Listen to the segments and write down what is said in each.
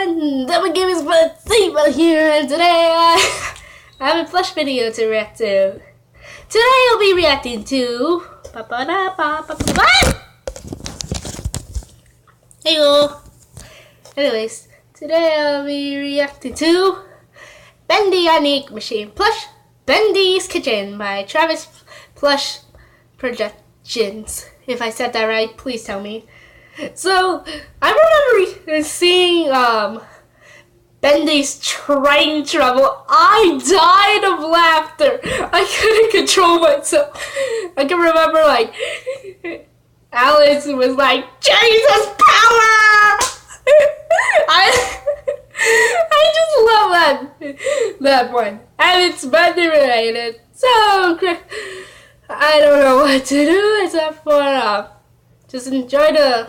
everyone, Double Gamers but Steve here, and today I have a plush video to react to. Today I'll be reacting to Heyo. Anyways, today I'll be reacting to Bendy Unique Machine Plush Bendy's Kitchen by Travis Plush Productions. If I said that right, please tell me. So, I remember seeing Bendy's train trouble. I died of laughter. I couldn't control myself. I can remember, like, Alice was like, Jesus power! I just love that one. And it's Bendy related. So, I don't know what to do except for just enjoy the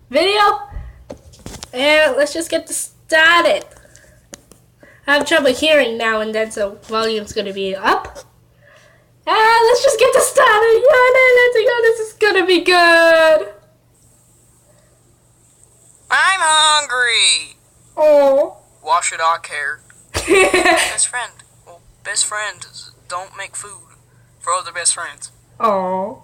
video, and let's just get this started. I have trouble hearing now and then, so volume's gonna be up. And let's just get this started. Let's go. This is gonna be good. I'm hungry. Oh. Why should I care? Best friend. Well, best friends don't make food for other best friends. Oh.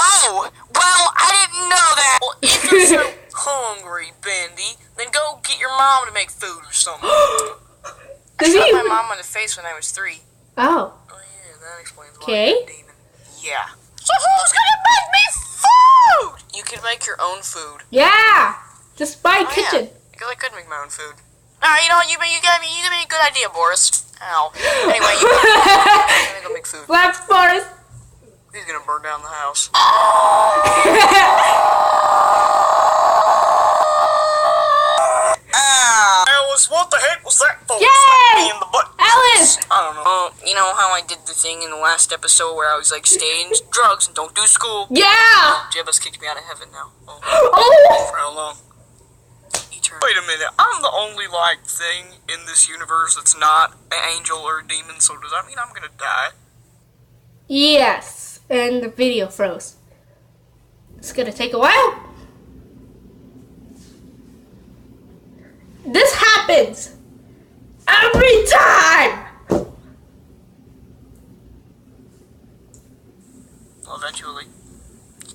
Oh, well, I didn't know that. Well, if you're so hungry, Bendy, then go get your mom to make food or something. I shot my mom in the face when I was 3. Oh. Oh, yeah, that explains why Okay. I'm a demon. Yeah. So who's gonna make me food? You can make your own food. Yeah. Just buy a kitchen. Yeah, because I could make my own food. Ah, you know what? You gave me a good idea, Boris. Ow. Anyway, I'm gonna go make food. Left, Boris. He's gonna burn down the house. Alice, what the heck was that for? Yay! In the butt. Alice! I don't know. You know how I did the thing in the last episode where I was like, stay in drugs and don't do school? Yeah! D.G.F kicked me out of heaven now. Oh! For how long? Eternity. Wait a minute. I'm the only, like, thing in this universe that's not an angel or a demon, so does that mean I'm gonna die? Yes. And the video froze. It's gonna take a while. This happens every time. Well, eventually.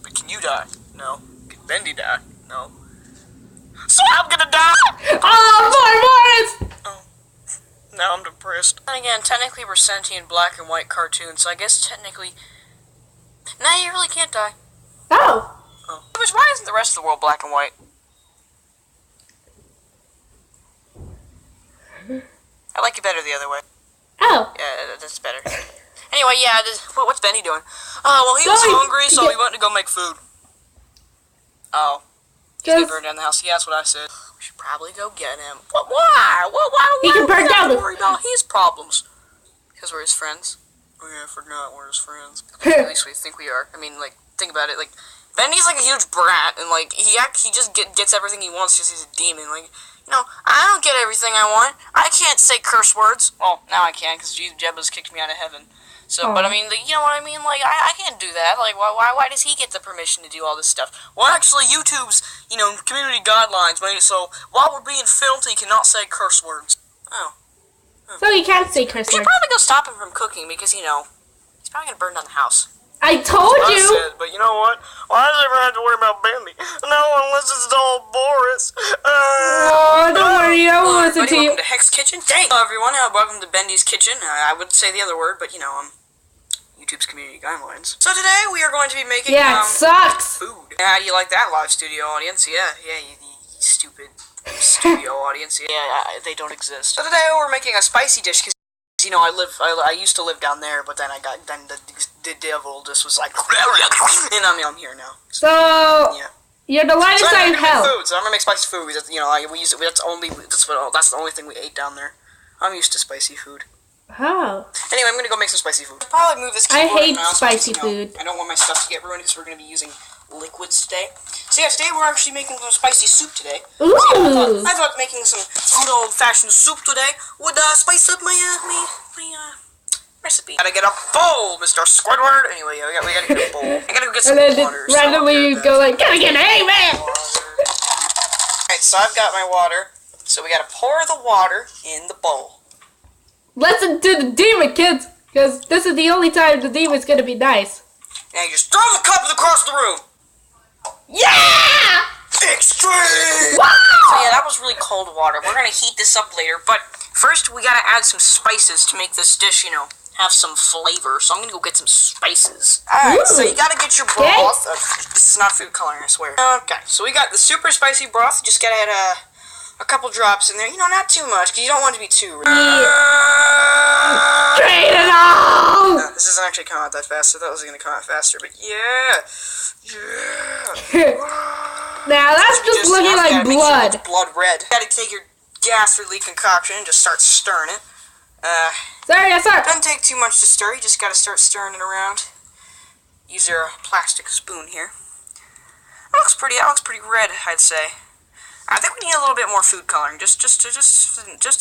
But can you die? No. Can Bendy die? No. So I'm gonna die! Oh, Boris! Oh. Now I'm depressed. And again, technically we're sentient black and white cartoons, so I guess technically... No, you really can't die. Oh. Oh. Why isn't the rest of the world black and white? I like it better the other way. Oh. Yeah, that's better. Anyway, yeah, what's Bendy doing? Oh, well, he was hungry, so he went to go make food. Oh. He's gonna burn down the house. Yeah, that's what I said. We should probably go get him. What? Why? Why he can burn down. Worry about his problems. Because we're his friends. Oh yeah, I forgot we're his friends. At least we think we are. I mean, like, think about it. Like, Bendy's like a huge brat, and like he just gets everything he wants because he's a demon. Like, you know, I don't get everything I want. I can't say curse words. Well, now I can because Jebba's kicked me out of heaven. So, but I mean, you know what I mean? Like, I can't do that. Like, why does he get the permission to do all this stuff? Well, actually, YouTube's, you know, community guidelines made it so while we're being filmed, he cannot say curse words. Oh. So you can't say curse We should words. probably go stop him from cooking because, you know, he's probably gonna burn down the house. I told you. I said, but you know what? Why does everyone have to worry about Bendy? No, unless it's all Boris. Oh, don't worry, I will listen to you. Welcome to Hex Kitchen. Dang. Hello, everyone. Welcome to Bendy's Kitchen. I would say the other word, but you know, YouTube's community guidelines. So today we are going to be making it sucks. Food. How do you like that, live studio audience? Yeah, you stupid studio audience. Yeah, they don't exist. So today we're making a spicy dish because, you know, I used to live down there, but then the devil just was like, and I'm here now. So yeah. You're the lightest side of hell. Food, so I'm gonna make spicy food. Because, you know, we use it. That's the only thing we ate down there. I'm used to spicy food. Oh. Anyway, I'm gonna go make some spicy food. I'll probably move this keyboard. I hate spicy food. I don't want my stuff to get ruined because we're gonna be using liquids today. So yeah, today we're actually making some spicy soup today. Ooh. So I thought making some good old-fashioned soup today would spice up my recipe. Gotta get a bowl, Mr. Squidward. Anyway, yeah, we gotta get a bowl. I gotta go get some water. Randomly you go like, gotta get an amen. Alright, so I've got my water. So we gotta pour the water in the bowl. Listen to the demon, kids, because this is the only time the demon's gonna be nice. Now you just throw the cup across the room. Yeah! Extreme! Wow! So yeah, that was really cold water. We're gonna heat this up later, but first we gotta add some spices to make this dish, you know, have some flavor. So I'm gonna go get some spices. Alright, so you gotta get your broth. This is not food coloring, I swear. Okay, so we got the super spicy broth. You just gotta add a couple drops in there. You know, not too much, because you don't want it to be too rich. Drain it all! This doesn't actually come out that fast. I thought it was gonna come out faster, but yeah. Yeah. Now that's just looking like blood. Sure blood red. You gotta take your gas relief concoction and just start stirring it. Sorry, yes, sir. Doesn't take too much to stir. You just gotta start stirring it around. Use your plastic spoon here. That looks pretty red, I'd say. I think we need a little bit more food coloring. Just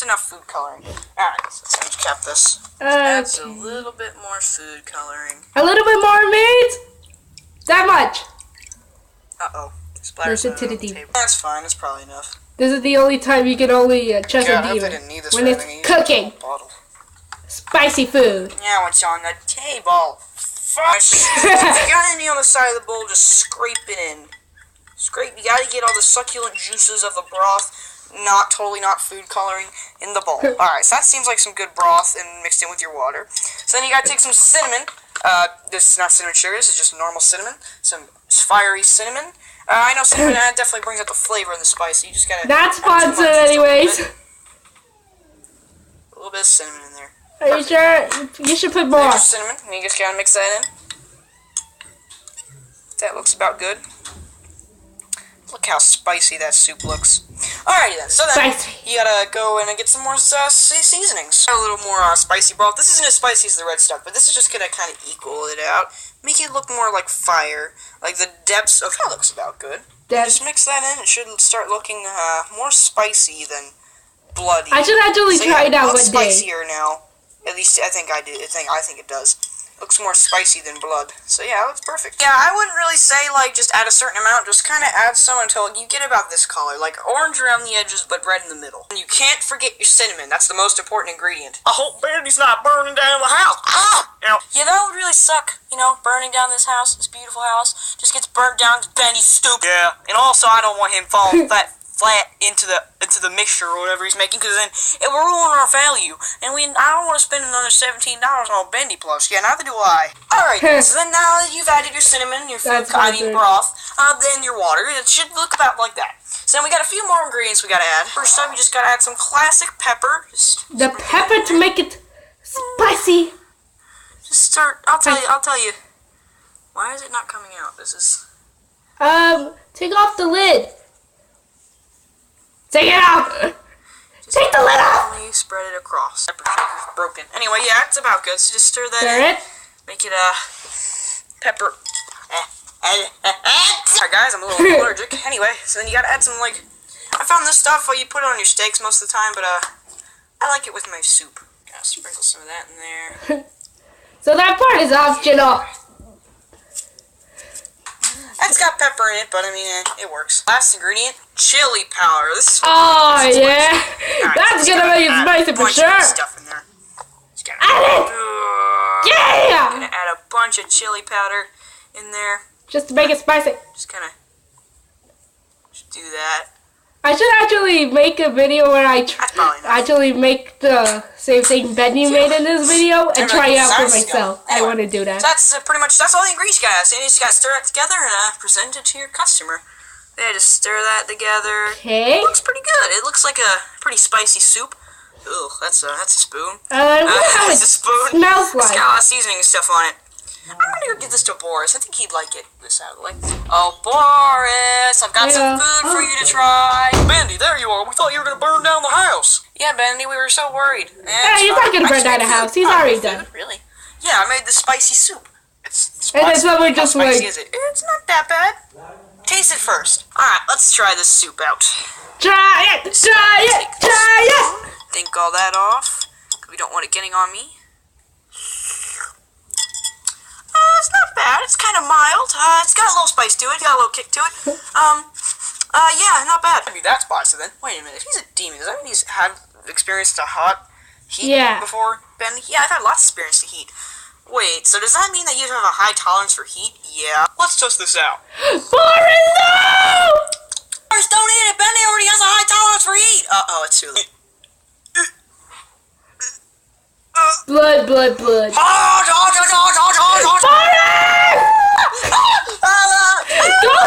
enough food coloring. Alright, so let's cap this. That's a little bit more food coloring. A little bit more meat? That much. Uh-oh. Splatters Listen to the table. That's fine. That's probably enough. This is the only time you can only trust a demon. When it's cooking. Spicy food. Now it's on the table. Fuck. If you got any on the side of the bowl, just scrape it in. You gotta get all the succulent juices of the broth, totally not food coloring, in the bowl. Alright, so that seems like some good broth and mixed in with your water. So then you gotta take some cinnamon. This is not cinnamon sugar, this is just normal cinnamon. Some fiery cinnamon. I know cinnamon definitely brings out the flavor and the spice, so you just gotta... Not sponsored anyways. A little bit of cinnamon in there. Are you sure? You should put more. There's cinnamon, and you just gotta mix that in. That looks about good. Look how spicy that soup looks. Alrighty then, so then you gotta go in and get some more seasonings. A little more spicy broth. This isn't as spicy as the red stuff, but this is just gonna kind of equal it out. Make it look more like fire. Like the depths of... That looks about good. Just mix that in. It should start looking more spicy than bloody. I should actually try it out one day. Spicier now. At least I think I do. I think it does. Looks more spicy than blood. So yeah, it looks perfect. Yeah, I wouldn't really say like just add a certain amount. Just kind of add some until you get about this color, like orange around the edges but red in the middle. And you can't forget your cinnamon. That's the most important ingredient. I hope Bendy's not burning down the house. Yeah, that would really suck. You know, burning down this house, this beautiful house, just gets burnt down because Bendy's stupid. Yeah, and also I don't want him falling flat into the mixture or whatever he's making, because then it will ruin our value. And I don't want to spend another $17 on Bendy Plush. Yeah, neither do I. Alright, so then now that you've added your cinnamon, your food, broth, then your water, it should look about like that. So then we got a few more ingredients we gotta add. First up, you just gotta add some classic pepper. The pepper to make it spicy. Just start. I'll tell you. Why is it not coming out? This is. Take off the lid. Take it off! Take the lid off! Spread it across. Pepper shaker's broken. Anyway, yeah, it's about good. So just stir that in. Make it, pepper. Sorry guys, I'm a little allergic. Anyway, so then you gotta add some, like... I found this stuff, you put it on your steaks most of the time, but, I like it with my soup. Gotta sprinkle some of that in there. So that part is optional. It's got pepper in it, but I mean, it works. Last ingredient, chili powder. This is yeah. That's gonna make it spicy for sure. Stuff in there. Add it! Yeah! Gonna add a bunch of chili powder in there. Just to make it spicy. Just do that. I should actually make a video where I actually make the same thing Bendy made in this video and try it out for myself. Anyway, I want to do that. So that's pretty much, that's all the ingredients you gotta. So you just gotta stir it together and present it to your customer. Yeah, just stir that together. Okay. It looks pretty good. It looks like a pretty spicy soup. Ugh, that's a spoon. It's a spoon. Smells like. It's got a lot of seasoning and stuff on it. I'm gonna go give this to Boris. I think he'd like it. This out of the way. Oh, Boris, I've got some food for you to try. Bendy, there you are. We thought you were gonna burn down the house. Yeah, Bendy, we were so worried. Hey, he's not gonna burn down the house. He's already done. Really? Yeah, I made the spicy soup. It's and that's what we're just like. Is it? It's not that bad. Taste it first. All right, let's try this soup out. Try it. Try it. Try it. Think all that off. We don't want it getting on me. It's not bad. It's kind of mild. It's got a little spice to it. Got a little kick to it. Yeah, not bad. Maybe that's positive then. Wait a minute, if he's a demon, does that mean he's had experienced a hot heat before, Ben? Yeah, I've had lots of experience to heat. Wait, so does that mean that you have a high tolerance for heat? Yeah. Let's test this out. Boris, no! Boris, don't eat it! Bendy already has a high tolerance for heat! Uh-oh, it's too late. Blood. Boris! Don't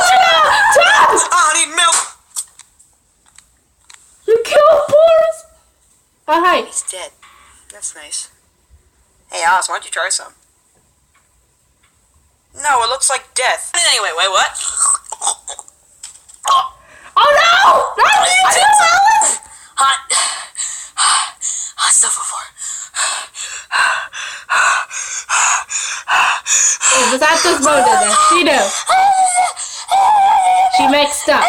you know? Thomas! I need milk! You killed Boris? Oh, hi. He's dead. That's nice. Hey, Alice, why don't you try some? No, it looks like death. Anyway, wait, what? Oh no! Not you too, Alice! Hot stuff before. It was at this moment that she knew. She mixed up.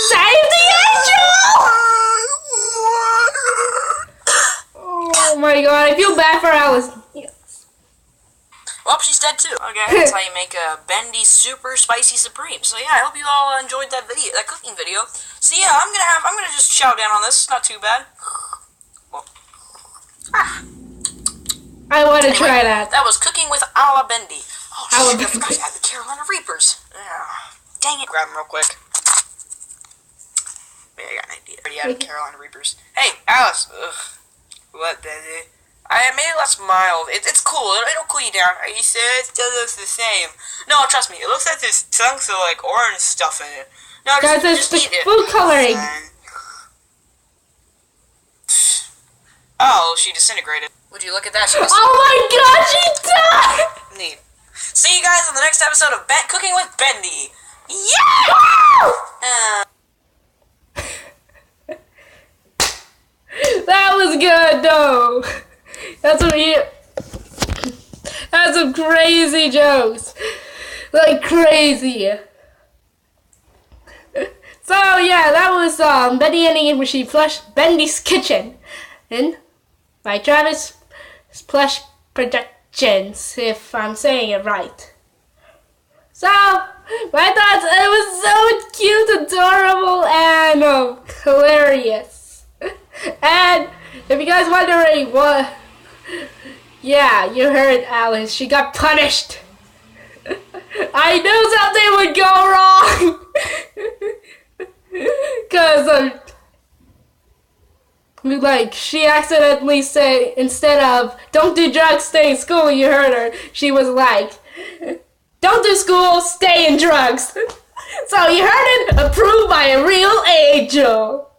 Save the angel! Oh my god, I feel bad for Alice. Well, she's dead too. Okay, that's how you make a Bendy Super Spicy Supreme. So yeah, I hope you all enjoyed that video, that cooking video. So yeah, I'm gonna just chow down on this. Not too bad. Well, I want to try that. That was cooking with a la Bendy. Oh shit, I forgot to add the Carolina Reapers. Dang it. Grab them real quick. Yeah, I got an idea. Already added Carolina Reapers. Hey, Alice. Ugh. What the? I made it less mild. It's cool. It'll cool you down. You said it still looks the same. No, trust me. It looks like there's chunks of like orange stuff in it. No, just eat it. Food coloring. Oh, she disintegrated. Would you look at that? Oh my god, she died! Neat. See you guys on the next episode of Cooking with Bendy. Yeah! That was good, though. That's some crazy jokes. Like crazy. So yeah, that was Bendy and Machine Plush Bendy's Kitchen. And by Travis Plush Productions, if I'm saying it right. So my thoughts, it was so cute, adorable, and hilarious. And if you guys wondering what, yeah, you heard Alice. She got punished. I knew something would go wrong. Cause like she accidentally said, instead of "don't do drugs, stay in school," you heard her. She was like, "Don't do school, stay in drugs." So you heard it, approved by a real angel.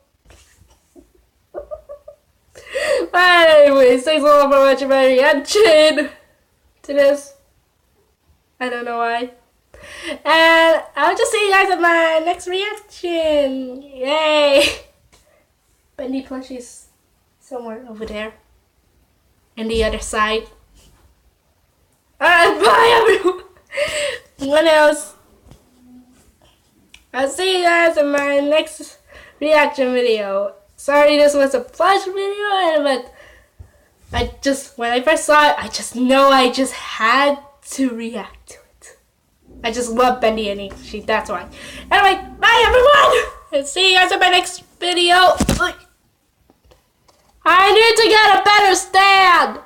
But anyways, thanks a lot for watching my reaction to this. I don't know why. And I'll just see you guys in my next reaction. Yay! Bendy Plushie's somewhere over there. And the other side. Alright, bye everyone! What else? I'll see you guys in my next reaction video. Sorry this was a plush video, but when I first saw it, I just had to react to it. I just love Bendy and she, that's why. Anyway, bye everyone! And see you guys in my next video. I need to get a better stand!